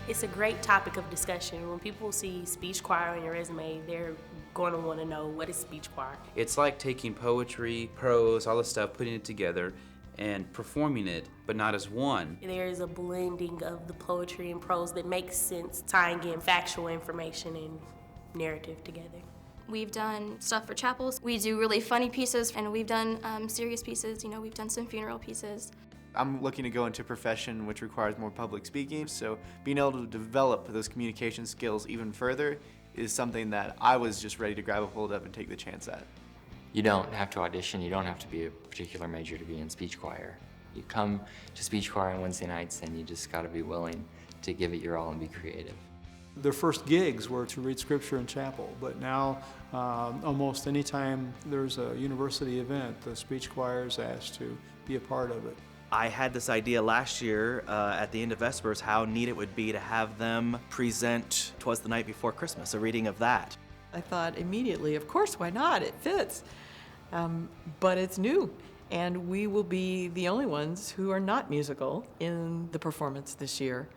It's a great topic of discussion. When people see speech choir on your resume, they're going to want to know, what is speech choir? It's like taking poetry, prose, all this stuff, putting it together and performing it, but not as one. There is a blending of the poetry and prose that makes sense, tying in factual information and narrative together. We've done stuff for chapels. We do really funny pieces, and we've done serious pieces. You know, we've done some funeral pieces. I'm looking to go into a profession which requires more public speaking, so being able to develop those communication skills even further is something that I was just ready to grab a hold of and take the chance at. You don't have to audition, you don't have to be a particular major to be in speech choir. You come to speech choir on Wednesday nights and you just gotta be willing to give it your all and be creative. Their first gigs were to read scripture in chapel, but now almost any time there's a university event, the speech choir is asked to be a part of it. I had this idea last year at the end of Vespers how neat it would be to have them present 'Twas the Night Before Christmas, a reading of that. I thought immediately, of course, why not? It fits. But it's new, and we will be the only ones who are not musical in the performance this year.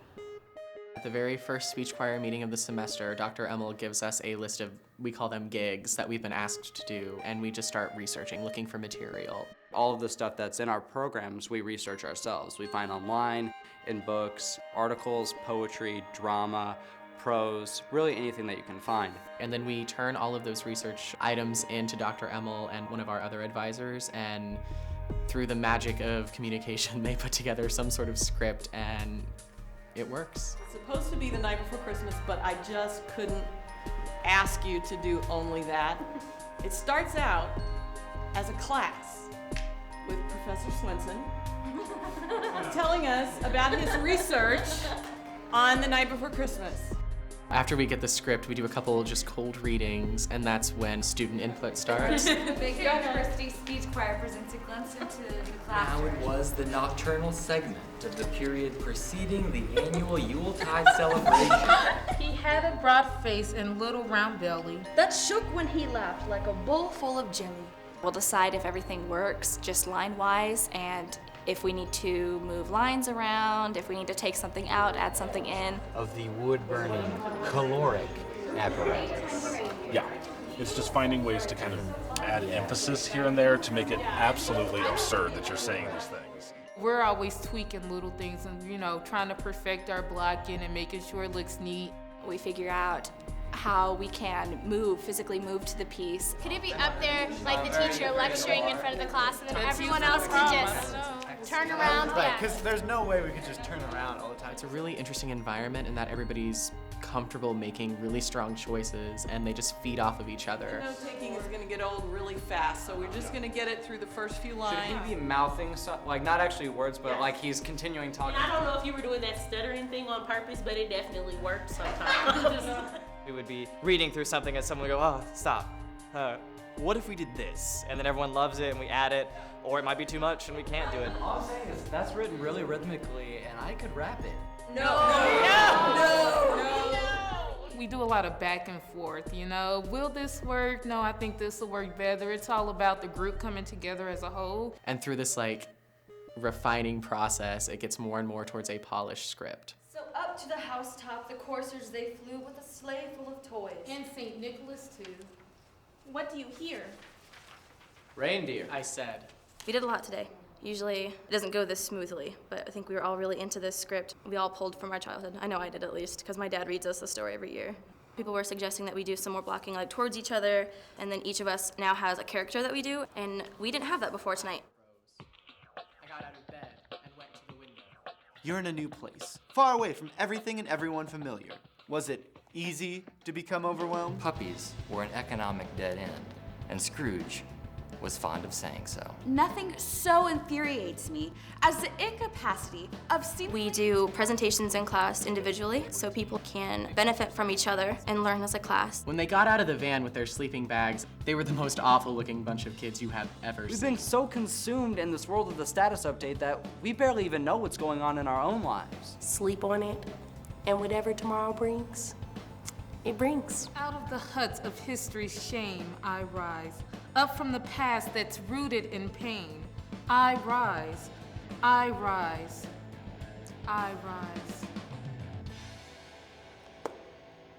At the very first speech choir meeting of the semester, Dr. Emmel gives us a list of, we call them gigs, that we've been asked to do, and we just start researching, looking for material. All of the stuff that's in our programs, we research ourselves. We find online, in books, articles, poetry, drama, prose, really anything that you can find. And then we turn all of those research items into Dr. Emmel and one of our other advisors, and through the magic of communication, they put together some sort of script, and it works. It's supposed to be the night before Christmas, but I just couldn't ask you to do only that. It starts out as a class with Professor Swenson telling us about his research on the night before Christmas. After we get the script, we do a couple just cold readings, and that's when student input starts. The Baker University Speech Choir presents a glimpse into the classroom. Now it was the nocturnal segment of the period preceding the annual Yuletide celebration. He had a broad face and little round belly that shook when he laughed like a bowl full of jelly. We'll decide if everything works, just line-wise, and if we need to move lines around, if we need to take something out, add something in. Of the wood-burning caloric apparatus. Yeah, it's just finding ways to kind of add emphasis here and there to make it absolutely absurd that you're saying these things. We're always tweaking little things and, you know, trying to perfect our blocking and making sure it looks neat. We figure out how we can physically move to the piece. Could it be up there like the teacher lecturing in front of the class and then everyone else can just turn around? Right, because there's no way we could just turn around all the time. It's a really interesting environment in that everybody's comfortable making really strong choices and they just feed off of each other. Note-taking is going to get old really fast, so we're just going to get it through the first few lines. Should he be mouthing, like not actually words, but like he's continuing talking? And I don't know if you were doing that stuttering thing on purpose, but it definitely worked sometimes. We would be reading through something and someone would go, oh, stop. What if we did this? And then everyone loves it and we add it, or it might be too much and we can't do it. All I'm saying is that's written really rhythmically and I could rap it. No. We do a lot of back and forth, you know. Will this work? No, I think this will work better. It's all about the group coming together as a whole. And through this like refining process, it gets more and more towards a polished script. So up to the housetop, the coursers they flew with a sleigh full of toys. And St. Nicholas too. What do you hear? Reindeer, I said. We did a lot today. Usually it doesn't go this smoothly, but I think we were all really into this script. We all pulled from our childhood. I know I did at least, because my dad reads us the story every year. People were suggesting that we do some more blocking like towards each other, and then each of us now has a character that we do, and we didn't have that before tonight. I got out of bed and went to the window. You're in a new place, far away from everything and everyone familiar. Was it easy to become overwhelmed? Puppies were an economic dead end, and Scrooge was fond of saying so. Nothing so infuriates me as the incapacity of seeing. We do presentations in class individually so people can benefit from each other and learn as a class. When they got out of the van with their sleeping bags, they were the most awful looking bunch of kids you have ever seen. We've been so consumed in this world of the status update that we barely even know what's going on in our own lives. Sleep on it, and whatever tomorrow brings, it brings. Out of the huts of history's shame, I rise. Up from the past that's rooted in pain. I rise, I rise, I rise.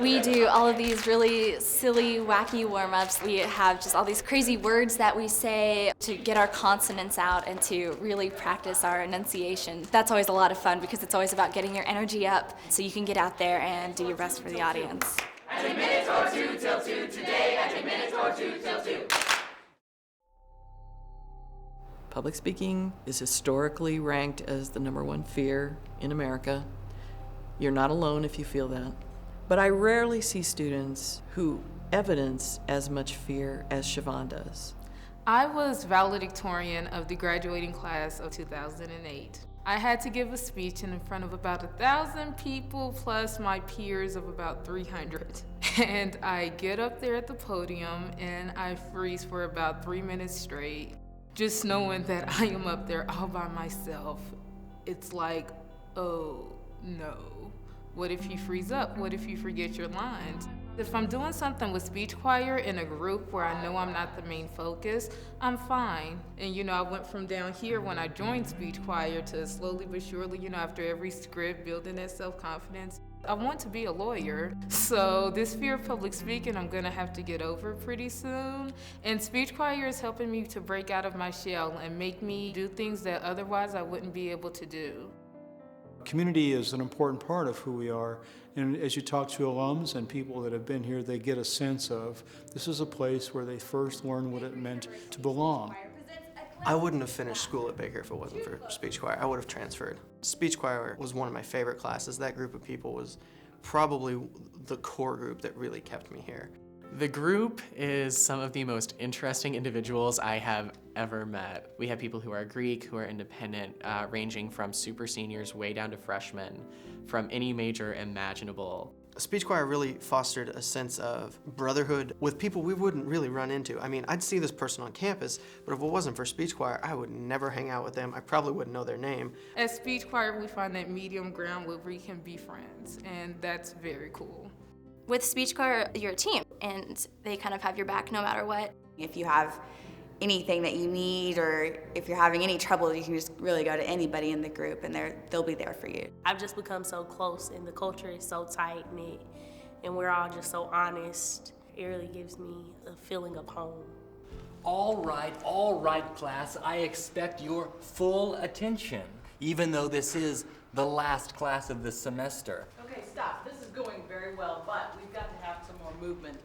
We do all of these really silly, wacky warm-ups. We have just all these crazy words that we say to get our consonants out and to really practice our enunciation. That's always a lot of fun because it's always about getting your energy up so you can get out there and do your best for the audience. And a minute or two till 2 today, and a minute or 2 till 2. Public speaking is historically ranked as the #1 fear in America. You're not alone if you feel that. But I rarely see students who evidence as much fear as Shavon does. I was valedictorian of the graduating class of 2008. I had to give a speech in front of about 1,000 people plus my peers of about 300. And I get up there at the podium and I freeze for about 3 minutes straight. Just knowing that I am up there all by myself, it's like, oh no. What if you freeze up? What if you forget your lines? If I'm doing something with speech choir in a group where I know I'm not the main focus, I'm fine. And I went from down here when I joined speech choir to slowly but surely, after every script, building that self-confidence. I want to be a lawyer, so this fear of public speaking I'm gonna have to get over pretty soon. And speech choir is helping me to break out of my shell and make me do things that otherwise I wouldn't be able to do. Community is an important part of who we are, and as you talk to alums and people that have been here, they get a sense of this is a place where they first learn what it meant to belong. I wouldn't have finished school at Baker if it wasn't for speech choir. I would have transferred. Speech choir was one of my favorite classes. That group of people was probably the core group that really kept me here. The group is some of the most interesting individuals I have ever met. We have people who are Greek, who are independent, ranging from super seniors way down to freshmen, from any major imaginable. Speech choir really fostered a sense of brotherhood with people we wouldn't really run into. I mean, I'd see this person on campus, but if it wasn't for speech choir, I would never hang out with them. I probably wouldn't know their name. At speech choir, we find that medium ground where we can be friends, and that's very cool. With speech choir, you're a team, and they kind of have your back no matter what. If you have anything that you need, or if you're having any trouble, you can just really go to anybody in the group and they'll be there for you. I've just become so close and the culture is so tight-knit and we're all just so honest. It really gives me a feeling of home. All right, class. I expect your full attention, even though this is the last class of the semester. Okay, stop. This is going very well, but we've got to have some more movement.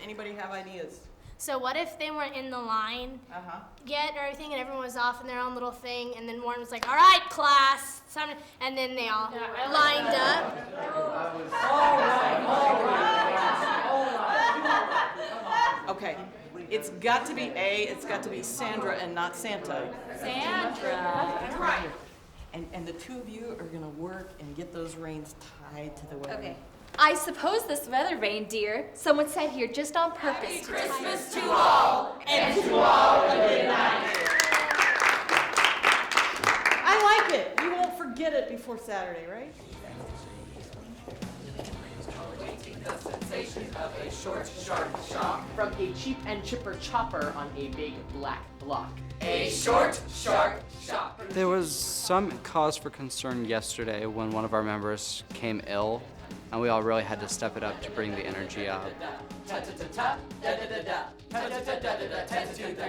Anybody have ideas? So what if they weren't in the line yet or everything, and everyone was off in their own little thing, and then Warren was like, all right, class, it's time to, and then they all lined up. All right. Okay, it's got to be it's got to be Sandra and not Santa. Sandra. Right. And the two of you are gonna work and get those reins tied to the wagon. Okay. I suppose this weather reindeer, someone said here just on purpose. Happy Christmas to all, and to all a good night. I like it. You won't forget it before Saturday, right? The sensation of a short, sharp shock from a cheap and chipper chopper on a big black block. A short, sharp shock. There was some cause for concern yesterday when one of our members came ill, and we all really had to step it up to bring the energy up. 10, 2, 3,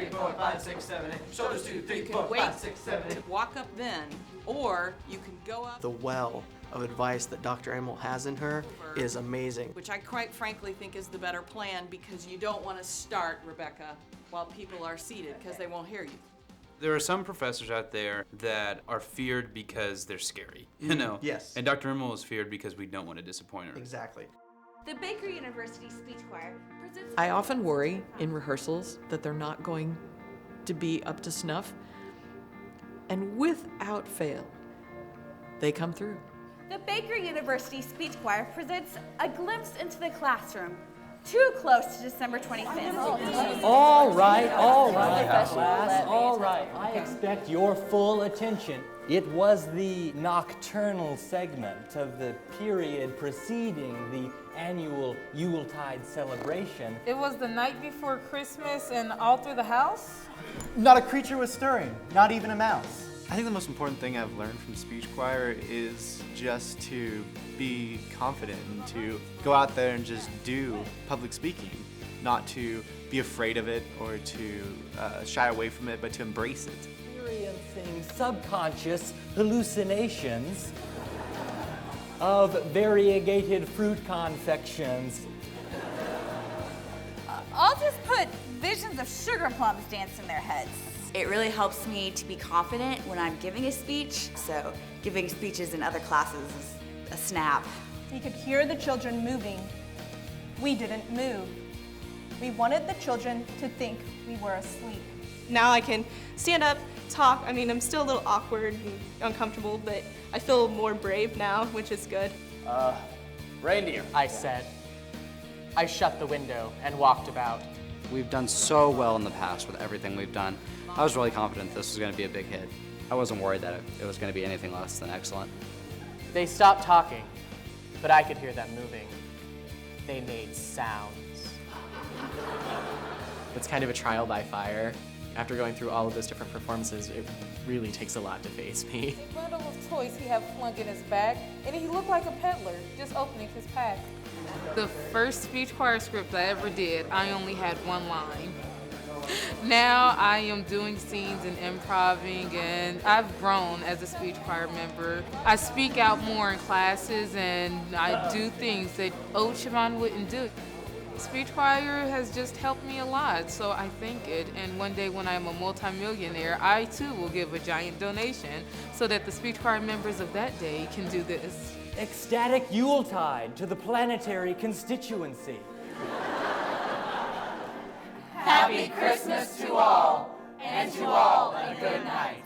4, 5, 6, 7, 8. Shoulders 2, 3, 4, 5, 6, 7, 8. Walk up then Or you can go up, The well of advice that Dr. Emil has in her is amazing. which I quite frankly think is the better plan, because you don't want to start, Rebecca, while people are seated, because they won't hear you. There are some professors out there that are feared because they're scary, you know? Yes. And Dr. Immel is feared because we don't want to disappoint her. Exactly. The Baker University Speech Choir presents... I often worry in rehearsals that they're not going to be up to snuff. And without fail, they come through. The Baker University Speech Choir presents A Glimpse into the Classroom. Too close to December 25th. All right, class, all right. I expect your full attention. It was the nocturnal segment of the period preceding the annual Yuletide celebration. It was the night before Christmas and all through the house? Not a creature was stirring, not even a mouse. I think the most important thing I've learned from speech choir is just to be confident and to go out there and just do public speaking, not to be afraid of it or to shy away from it, but to embrace it. Experiencing subconscious hallucinations of variegated fruit confections. I'll just put visions of sugar plums dance in their heads. It really helps me to be confident when I'm giving a speech, so giving speeches in other classes is a snap. We could hear the children moving. We didn't move. We wanted the children to think we were asleep. Now I can stand up, talk. I mean, I'm still a little awkward and uncomfortable, but I feel more brave now, which is good. Reindeer, I said. I shut the window and walked about. We've done so well in the past with everything we've done. I was really confident this was going to be a big hit. I wasn't worried that it was going to be anything less than excellent. They stopped talking, but I could hear them moving. They made sounds. It's kind of a trial by fire. After going through all of those different performances, it really takes a lot to face me. A bundle of toys he had flung in his bag, and he looked like a peddler, just opening his pack. The first speech choir script I ever did, I only had one line. Now I am doing scenes and improvising, and I've grown as a speech choir member. I speak out more in classes, and I do things that old Shavon wouldn't do. Speech choir has just helped me a lot, so I thank it. And one day when I'm a multimillionaire, I too will give a giant donation so that the speech choir members of that day can do this. Ecstatic Yuletide to the planetary constituency. Happy Christmas to all, and to all a good night.